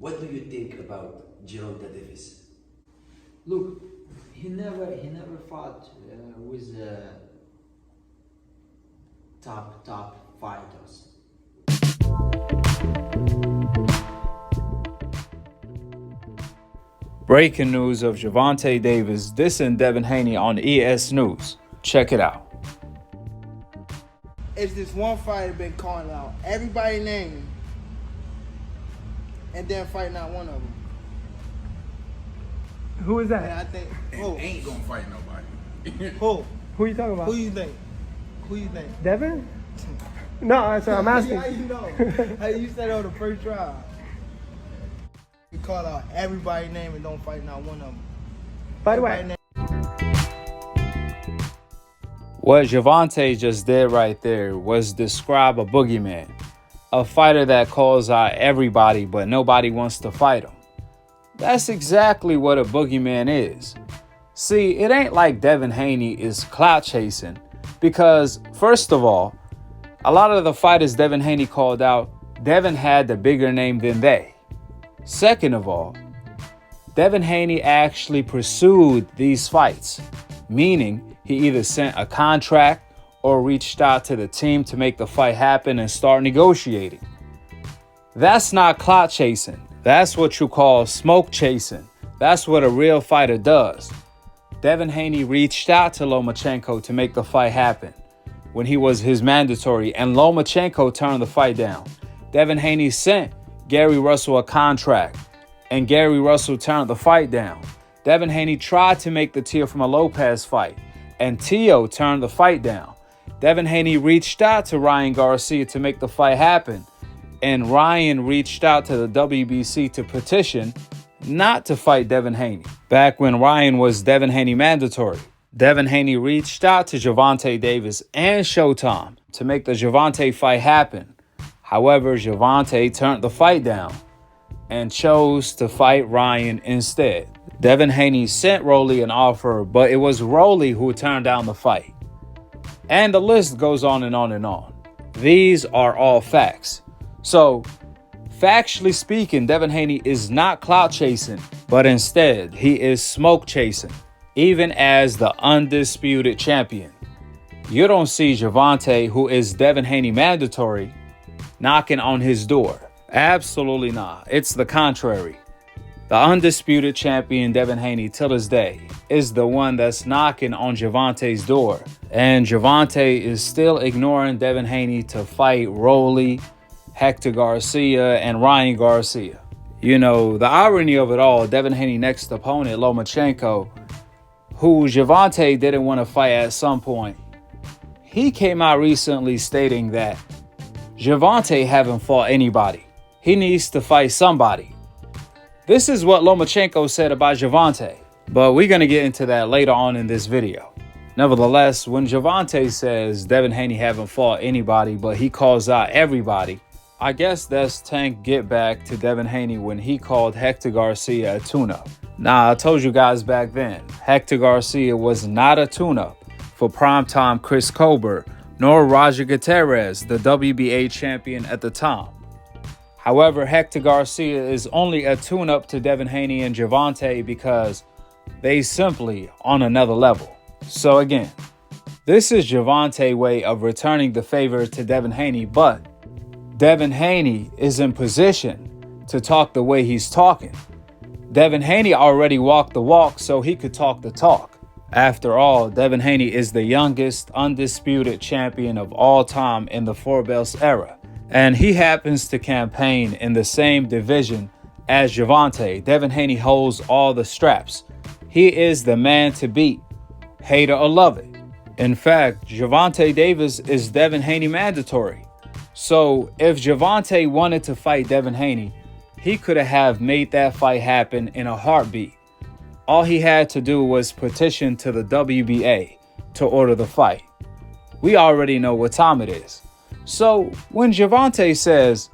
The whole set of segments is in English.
What do you think about Gervonta Davis? Look, he never fought with top fighters. Breaking news of Javonte Davis dissing Devin Haney on ES News. Check it out. It's this one fighter been calling out everybody name and then fighting out one of them. Who is And that? I think, Ain't gonna fight nobody. who Who you talking about? Who you think? Who you think? Devin? No, sorry, I'm asking. How you know? Hey, you said it on the first trial. You call out everybody name and don't fight not one of them. By the Everybody way, What Javonte just did right there was describe a boogeyman, a fighter that calls out everybody but nobody wants to fight him. That's exactly what a boogeyman is. See, it ain't like Devin Haney is clout chasing because, first of all, a lot of the fighters Devin Haney called out, Devin had the bigger name than they. Second of all, Devin Haney actually pursued these fights, meaning he either sent a contract or reached out to the team to make the fight happen and start negotiating. That's not clout chasing. That's what you call smoke chasing. That's what a real fighter does. Devin Haney reached out to Lomachenko to make the fight happen when he was his mandatory, and Lomachenko turned the fight down. Devin Haney sent Gary Russell a contract, and Gary Russell turned the fight down. Devin Haney tried to make the Teofimo Lopez fight, and Teo turned the fight down. Devin Haney reached out to Ryan Garcia to make the fight happen, and Ryan reached out to the WBC to petition not to fight Devin Haney. Back when Ryan was Devin Haney mandatory, Devin Haney reached out to Javonte Davis and Showtime to make the Javonte fight happen. However, Javonte turned the fight down and chose to fight Ryan instead. Devin Haney sent Rolly an offer, but it was Rolly who turned down the fight. And the list goes on and on and on. These are all facts. So, factually speaking, Devin Haney is not clout chasing, but instead he is smoke chasing, even as the undisputed champion. You don't see Javonte, who is Devin Haney mandatory, knocking on his door. Absolutely not. It's the contrary. The undisputed champion Devin Haney till this day is the one that's knocking on Javonte's door. And Javonte is still ignoring Devin Haney to fight Rolly, Hector Garcia, and Ryan Garcia. You know, the irony of it all, Devin Haney's next opponent, Lomachenko, who Javonte didn't want to fight at some point, he came out recently stating that Javonte haven't fought anybody. He needs to fight somebody. This is what Lomachenko said about Javonte, but we're going to get into that later on in this video. Nevertheless, when Javonte says Devin Haney haven't fought anybody, but he calls out everybody, I guess that's Tank get back to Devin Haney when he called Hector Garcia a tune-up. Now, I told you guys back then, Hector Garcia was not a tune-up for primetime Chris Colbert, nor Roger Gutierrez, the WBA champion at the time. However, Hector Garcia is only a tune-up to Devin Haney and Javonte because they simply on another level. So again, this is Javonte's way of returning the favor to Devin Haney, but Devin Haney is in position to talk the way he's talking. Devin Haney already walked the walk, so he could talk the talk. After all, Devin Haney is the youngest undisputed champion of all time in the Four Belts era. And he happens to campaign in the same division as Javonte. Devin Haney holds all the straps. He is the man to beat, hate it or love it. In fact, Javonte Davis is Devin Haney mandatory. So if Javonte wanted to fight Devin Haney, he could have made that fight happen in a heartbeat. All he had to do was petition to the WBA to order the fight. We already know what time it is. So when Javonte says,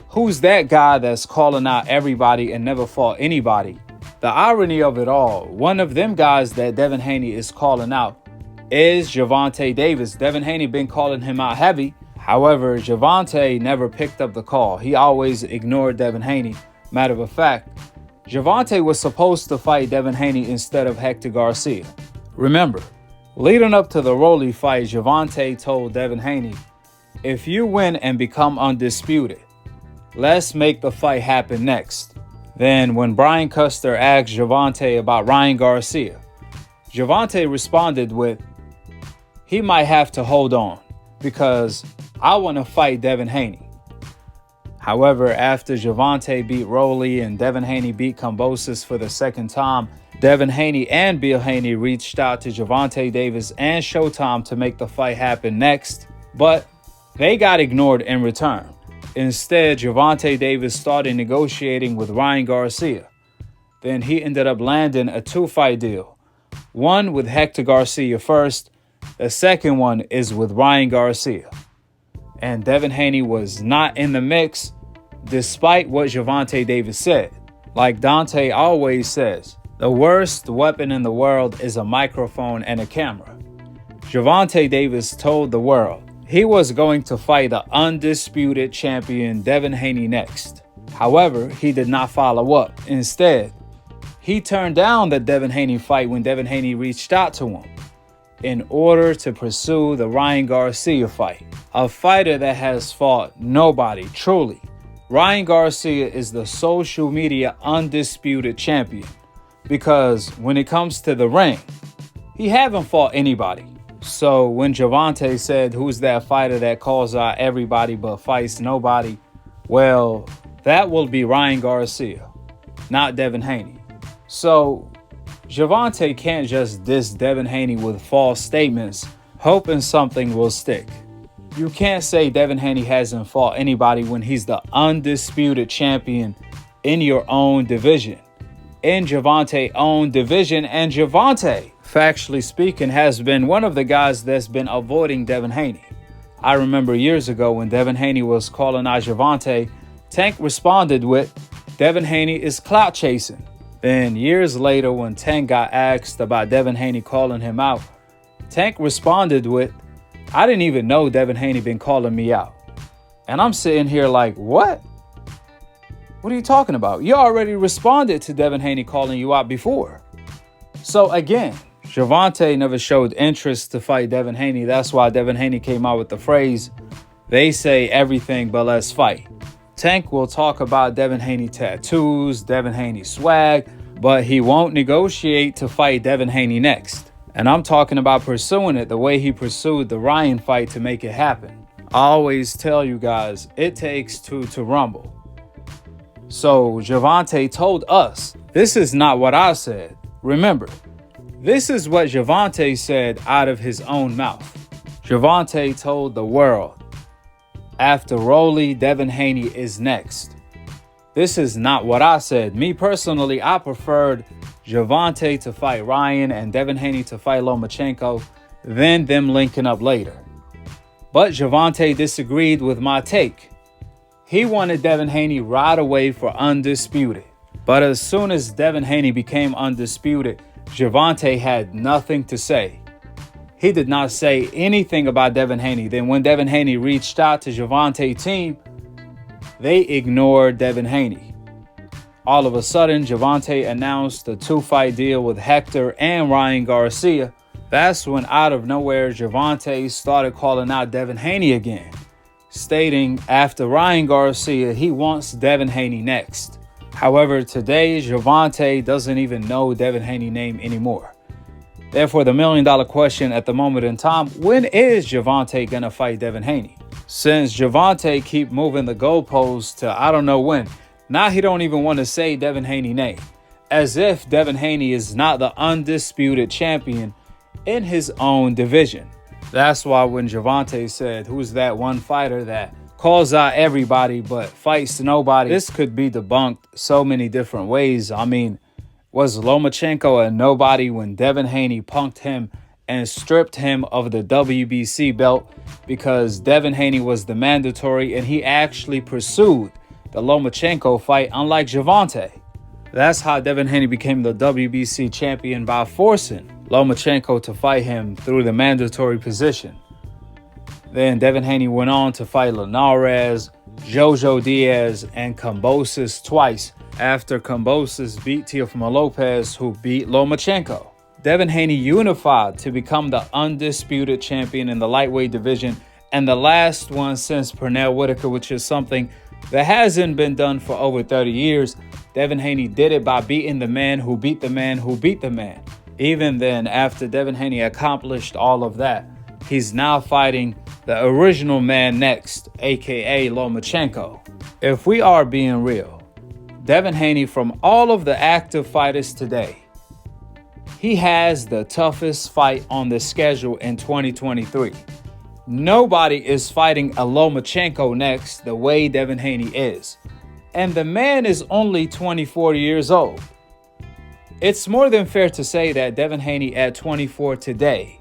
who's that guy that's calling out everybody and never fought anybody? The irony of it all, one of them guys that Devin Haney is calling out is Javonte Davis. Devin Haney been calling him out heavy. However, Javonte never picked up the call. He always ignored Devin Haney Matter of fact, Javonte was supposed to fight Devin Haney instead of Hector Garcia. Remember, leading up to the Rolly fight, Javonte told Devin Haney, "If you win and become undisputed, let's make the fight happen next." Then when Brian Custer asked Javonte about Ryan Garcia, Javonte responded with, "He might have to hold on because I want to fight Devin Haney." However, after Javonte beat Rolly and Devin Haney beat Kambosos for the second time, Devin Haney and Bill Haney reached out to Gervonta Davis and Showtime to make the fight happen next, but they got ignored in return. Instead, Gervonta Davis started negotiating with Ryan Garcia. Then he ended up landing a 2-fight deal. One with Hector Garcia first, the second one is with Ryan Garcia. And Devin Haney was not in the mix, despite what Gervonta Davis said. Like Dante always says, the worst weapon in the world is a microphone and a camera. Gervonta Davis told the world he was going to fight the undisputed champion Devin Haney next. However, he did not follow up. Instead, he turned down the Devin Haney fight when Devin Haney reached out to him in order to pursue the Ryan Garcia fight, a fighter that has fought nobody truly. Ryan Garcia is the social media undisputed champion because when it comes to the ring, he haven't fought anybody. So when Javonte said, "Who's that fighter that calls out everybody but fights nobody?" Well, that will be Ryan Garcia, not Devin Haney. So Javonte can't just diss Devin Haney with false statements, hoping something will stick. You can't say Devin Haney hasn't fought anybody when he's the undisputed champion in your own division, in Javonte's own division, and Javonte, factually speaking, has been one of the guys that's been avoiding Devin Haney. I remember years ago when Devin Haney was calling out Javonte, Tank responded with, "Devin Haney is clout chasing." Then years later when Tank got asked about Devin Haney calling him out, Tank responded with, "I didn't even know Devin Haney been calling me out." And I'm sitting here like, what? What are you talking about? You already responded to Devin Haney calling you out before. So again, Javonte never showed interest to fight Devin Haney. That's why Devin Haney came out with the phrase, "They say everything but let's fight." Tank will talk about Devin Haney tattoos, Devin Haney swag, but he won't negotiate to fight Devin Haney next. And I'm talking about pursuing it the way he pursued the Ryan fight to make it happen. I always tell you guys, it takes two to rumble. So Javonte told us, this is not what I said. Remember, this is what Javonte said out of his own mouth. Javonte told the world, after Rolly, Devin Haney is next. This is not what I said. Me personally, I preferred Javonte to fight Ryan and Devin Haney to fight Lomachenko, then them linking up later. But Javonte disagreed with my take. He wanted Devin Haney right away for undisputed. But as soon as Devin Haney became undisputed, Javonte had nothing to say. He did not say anything about Devin Haney. Then when Devin Haney reached out to Javonte's team, they ignored Devin Haney. All of a sudden, Javonte announced a 2-fight deal with Hector and Ryan Garcia. That's when out of nowhere, Javonte started calling out Devin Haney again, stating after Ryan Garcia, he wants Devin Haney next. However, today, Javonte doesn't even know Devin Haney's name anymore. Therefore, the million-dollar question at the moment in time, when is Javonte going to fight Devin Haney? Since Javonte keep moving the goalposts to I don't know when, now he don't even want to say Devin Haney's name, as if Devin Haney is not the undisputed champion in his own division. That's why when Javonte said, "Who's that one fighter that calls out everybody but fights nobody?" this could be debunked so many different ways. I mean, was Lomachenko a nobody when Devin Haney punked him and stripped him of the WBC belt because Devin Haney was the mandatory and he actually pursued the Lomachenko fight, unlike Javonte? That's how Devin Haney became the WBC champion, by forcing Lomachenko to fight him through the mandatory position. Then Devin Haney went on to fight Linares, Jojo Diaz and Kambosos twice after Kambosos beat Teofimo Lopez, who beat Lomachenko. Devin Haney unified to become the undisputed champion in the lightweight division, and the last one since Pernell Whitaker, which is something that hasn't been done for over 30 years. Devin Haney did it by beating the man who beat the man who beat the man. Even then, after Devin Haney accomplished all of that, he's now fighting the original man next, aka Lomachenko. If we are being real, Devin Haney, from all of the active fighters today, he has the toughest fight on the schedule in 2023. Nobody is fighting a Lomachenko next the way Devin Haney is. And the man is only 24 years old. It's more than fair to say that Devin Haney at 24 today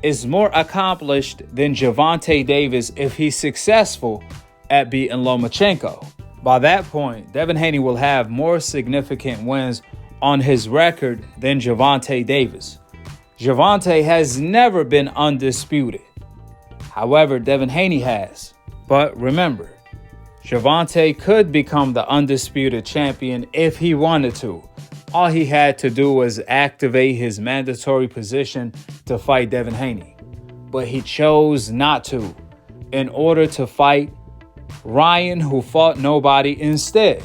is more accomplished than Gervonta Davis if he's successful at beating Lomachenko. By that point, Devin Haney will have more significant wins on his record than Gervonta Davis. Gervonta has never been undisputed. However, Devin Haney has. But remember, Javonte could become the undisputed champion if he wanted to. All he had to do was activate his mandatory position to fight Devin Haney. But he chose not to, in order to fight Ryan, who fought nobody instead.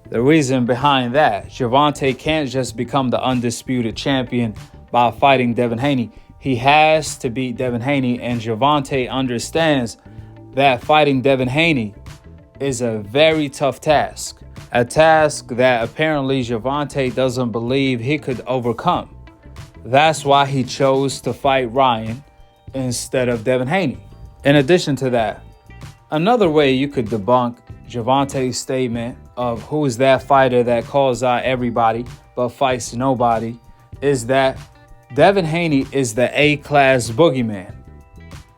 The reason behind that, Javonte can't just become the undisputed champion by fighting Devin Haney. He has to beat Devin Haney, and Javonte understands that fighting Devin Haney is a very tough task. A task that apparently Javonte doesn't believe he could overcome. That's why he chose to fight Ryan instead of Devin Haney. In addition to that, another way you could debunk Javonte's statement of who's that fighter that calls out everybody but fights nobody is that Devin Haney is the A-class boogeyman.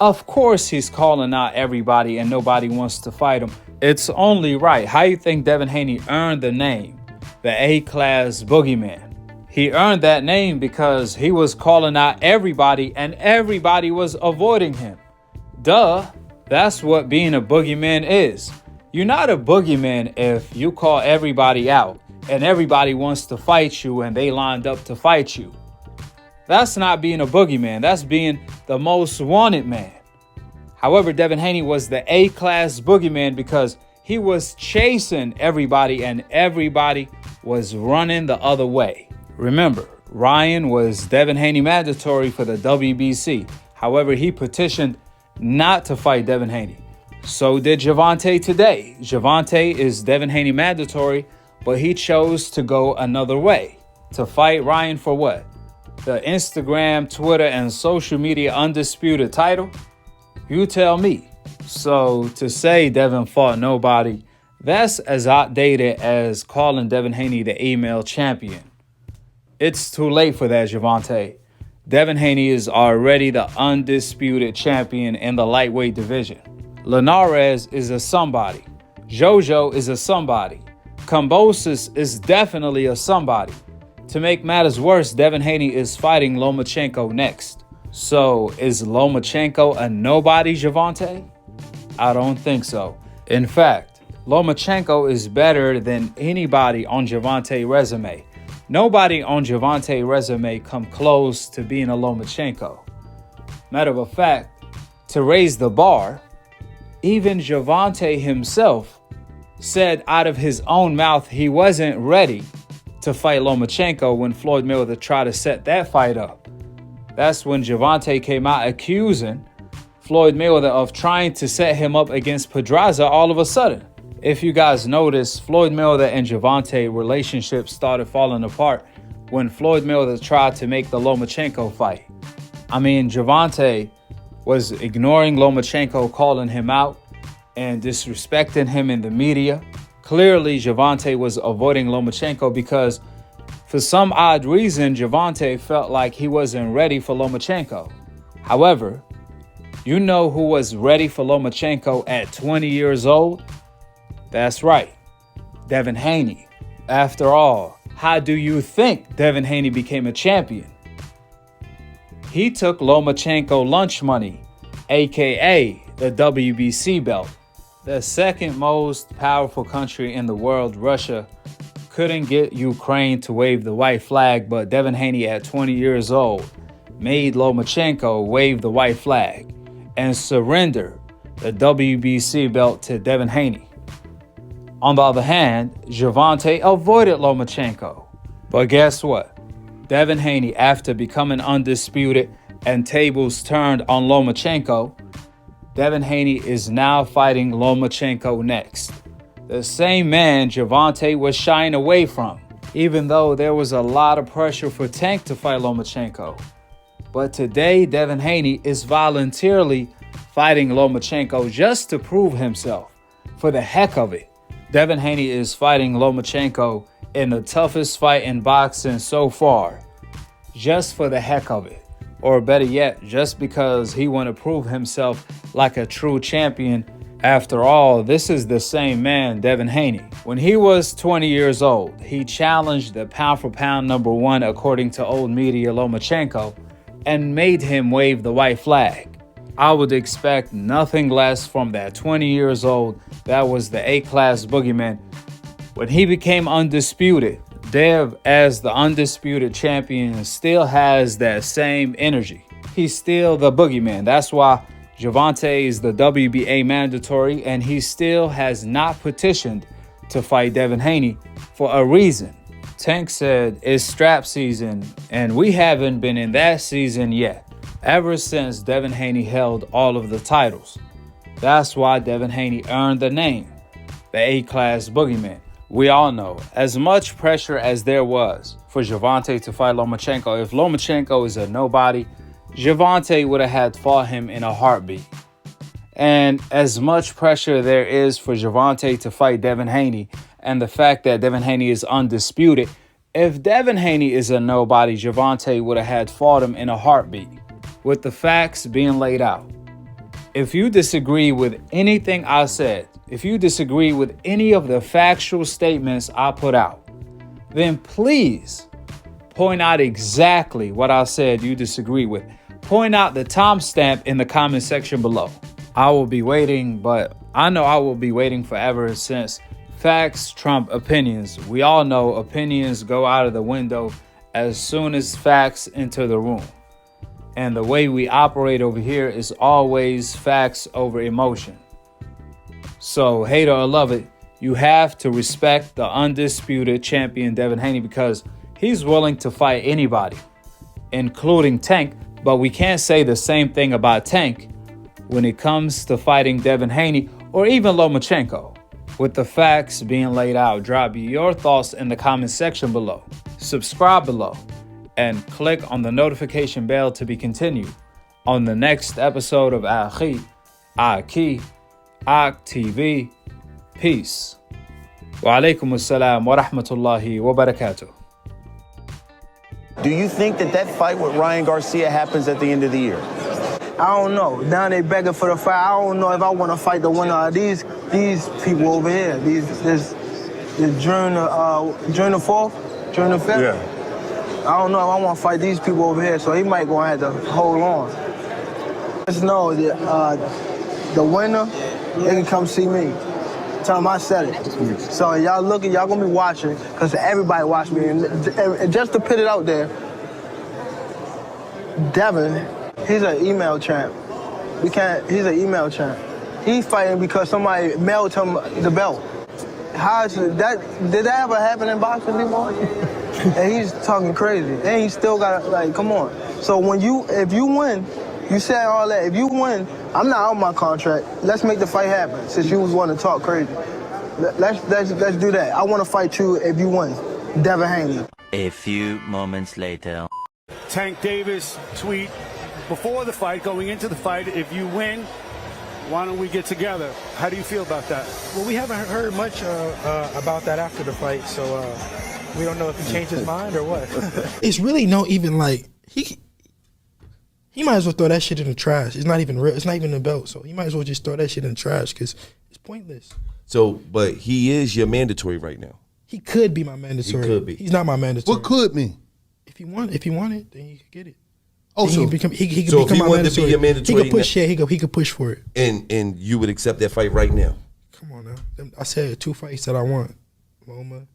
Of course he's calling out everybody and nobody wants to fight him. It's only right. How you think Devin Haney earned the name, the A-class boogeyman? He earned that name because he was calling out everybody and everybody was avoiding him. Duh, that's what being a boogeyman is. You're not a boogeyman if you call everybody out and everybody wants to fight you and they lined up to fight you. That's not being a boogeyman. That's being the most wanted man. However, Devin Haney was the A-class boogeyman because he was chasing everybody and everybody was running the other way. Remember, Ryan was Devin Haney mandatory for the WBC. However, he petitioned not to fight Devin Haney. So did Javonte today. Javonte is Devin Haney mandatory, but he chose to go another way. To fight Ryan for what? The Instagram, Twitter, and social media undisputed title? You tell me. So to say Devin fought nobody, that's as outdated as calling Devin Haney the email champion. It's too late for that, Javonte. Devin Haney is already the undisputed champion in the lightweight division. Linares is a somebody. Jojo is a somebody. Kambosos is definitely a somebody. To make matters worse, Devin Haney is fighting Lomachenko next. So is Lomachenko a nobody, Javonte? I don't think so. In fact, Lomachenko is better than anybody on Javonte's resume. Nobody on Javonte's resume come close to being a Lomachenko. Matter of fact, to raise the bar, even Javonte himself said out of his own mouth he wasn't ready to fight Lomachenko when Floyd Mayweather tried to set that fight up. That's when Javonte came out accusing Floyd Mayweather of trying to set him up against Pedraza all of a sudden. If you guys notice, Floyd Mayweather and Javonte relationship started falling apart when Floyd Mayweather tried to make the Lomachenko fight. I mean, Javonte was ignoring Lomachenko, calling him out and disrespecting him in the media. Clearly, Javonte was avoiding Lomachenko because for some odd reason, Javonte felt like he wasn't ready for Lomachenko. However, you know who was ready for Lomachenko at 20 years old? That's right, Devin Haney. After all, how do you think Devin Haney became a champion? He took Lomachenko lunch money, aka the WBC belt. The second most powerful country in the world, Russia, couldn't get Ukraine to wave the white flag, but Devin Haney at 20 years old made Lomachenko wave the white flag and surrender the WBC belt to Devin Haney. On the other hand, Javonte avoided Lomachenko. But guess what? Devin Haney, after becoming undisputed and tables turned on Lomachenko, Devin Haney is now fighting Lomachenko next. The same man Gervonta was shying away from, even though there was a lot of pressure for Tank to fight Lomachenko. But today, Devin Haney is voluntarily fighting Lomachenko just to prove himself, for the heck of it. Devin Haney is fighting Lomachenko in the toughest fight in boxing so far, just for the heck of it. Or better yet, just because he want to prove himself like a true champion. After all, this is the same man, Devin Haney. When he was 20 years old, he challenged the pound for pound number one, according to old media, Lomachenko, and made him wave the white flag. I would expect nothing less from that 20 years old that was the A-class boogeyman. When he became undisputed, Dev, as the undisputed champion, still has that same energy. He's still the boogeyman. That's why Javonte is the WBA mandatory, and he still has not petitioned to fight Devin Haney for a reason. Tank said it's strap season, and we haven't been in that season yet, ever since Devin Haney held all of the titles. That's why Devin Haney earned the name, the A-class boogeyman. We all know, as much pressure as there was for Javonte to fight Lomachenko, if Lomachenko is a nobody, Javonte would have had fought him in a heartbeat. And as much pressure there is for Javonte to fight Devin Haney, and the fact that Devin Haney is undisputed, if Devin Haney is a nobody, Javonte would have had fought him in a heartbeat, with the facts being laid out. If you disagree with anything I said, if you disagree with any of the factual statements I put out, then please point out exactly what I said you disagree with. Point out the timestamp in the comment section below. I will be waiting, but I know I will be waiting forever, since facts trump opinions. We all know opinions go out of the window as soon as facts enter the room. And the way we operate over here is always facts over emotion. So, hate or love it, you have to respect the undisputed champion Devin Haney, because he's willing to fight anybody, including Tank. But we can't say the same thing about Tank when it comes to fighting Devin Haney or even Lomachenko. With the facts being laid out, drop your thoughts in the comment section below. Subscribe below and click on the notification bell to be continued on the next episode of Aki TV. Peace. Wa alaikum assalam wa rahmatullahi wa barakatuh. Do you think that fight with Ryan Garcia happens at the end of the year? I don't know. Now they begging for the fight. I don't know if I want to fight the winner of these people over here. This June the 4th, June the 5th. Yeah. I don't know if I want to fight these people over here, so he might go ahead to hold on. Just know the winner, they can come see me. Tell them I said it. So y'all looking, y'all gonna be watching, because everybody watch me. And just to put it out there, Devin, he's an email champ. He's an email champ. He's fighting because somebody mailed him the belt. Did that ever happen in boxing before? And he's talking crazy. And he still got, like, come on. So if you win, you said all that. If you win, I'm not out my contract. Let's make the fight happen, since you was wanting to talk crazy. Let's do that. I want to fight you if you win. Devin Haney. A few moments later. Tank Davis tweet before the fight, going into the fight, if you win, why don't we get together? How do you feel about that? Well, we haven't heard much about that after the fight, so we don't know if he changed his mind or what. It's really no even like he might as well throw that shit in the trash. It's not even real. It's not even a belt, so he might as well just throw that shit in the trash because it's pointless. So, but he is your mandatory right now. He could be my mandatory. He could be. He's not my mandatory. What could mean? If he wanted, then he could get it. Oh, then so he could become if he my wanted to be your mandatory, he could push. Yeah, he could push for it. And you would accept that fight right now. Come on now. I said 2 fights that I want. Loma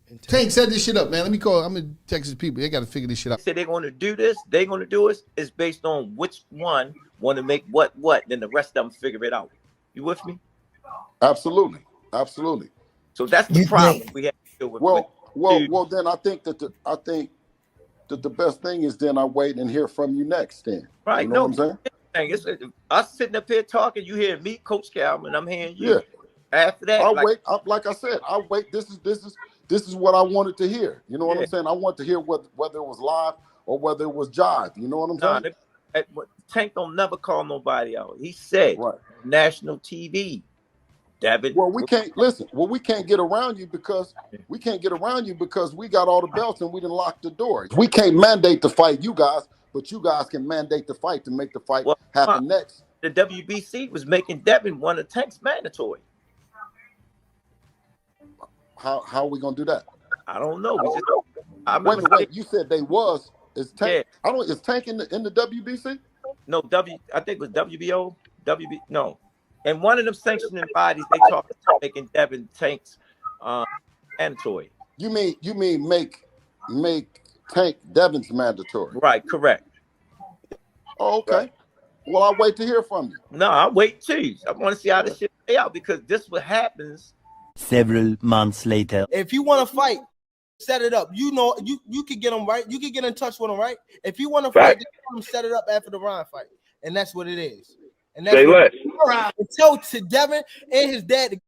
and Tank, set this shit up, man. Let me call. I'm in Texas people. They got to figure this shit out. Say they're going to do this. They're going to do it. It's based on which one want to make what. Then the rest of them figure it out. You with me? Absolutely, absolutely. So that's the problem we have to deal with. Well. Then I think that the best thing is then I wait and hear from you next. Then right? You know what I'm saying? It's us sitting up here talking. You hear me, Coach Calvin. I'm hearing you. Yeah. After that, I'll wait. Like I said, I'll wait. This is what I wanted to hear. You know what I'm saying? I want to hear whether it was live or whether it was jive. You know what I'm saying? Tank don't never call nobody out. He said national TV. Devin. Well, we can't listen. Well, we can't get around you because we got all the belts and we didn't lock the door. We can't mandate the fight, you guys, but you guys can mandate the fight to make the fight happen next. The WBC was making Devin one of Tank's mandatory. How are we gonna do that? I don't know. Wait. You said they was. Is Tank? Yeah. Is Tank in the WBC? No, I think it was WBO. No. And one of them sanctioning bodies, they talked about making Devin Tank's mandatory. You mean make Tank Devin's mandatory? Right, correct. Oh, okay. Right. Well, I'll wait to hear from you. No, I'll wait too. I want to see how this shit play out because this what happens. Several months later. If you want to fight, set it up. You know, you could get them right. You could get in touch with them, right? If you want to fight, just tell them set it up after the Ryan fight, and that's what it is. And that's tell to Devin and his dad.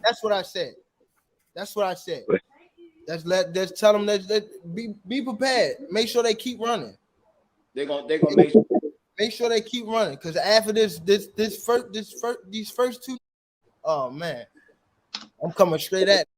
That's what I said. That's what I said. Let's tell them that be prepared. Make sure they keep running. They're gonna make sure they keep running because after these first two, oh man, I'm coming straight at.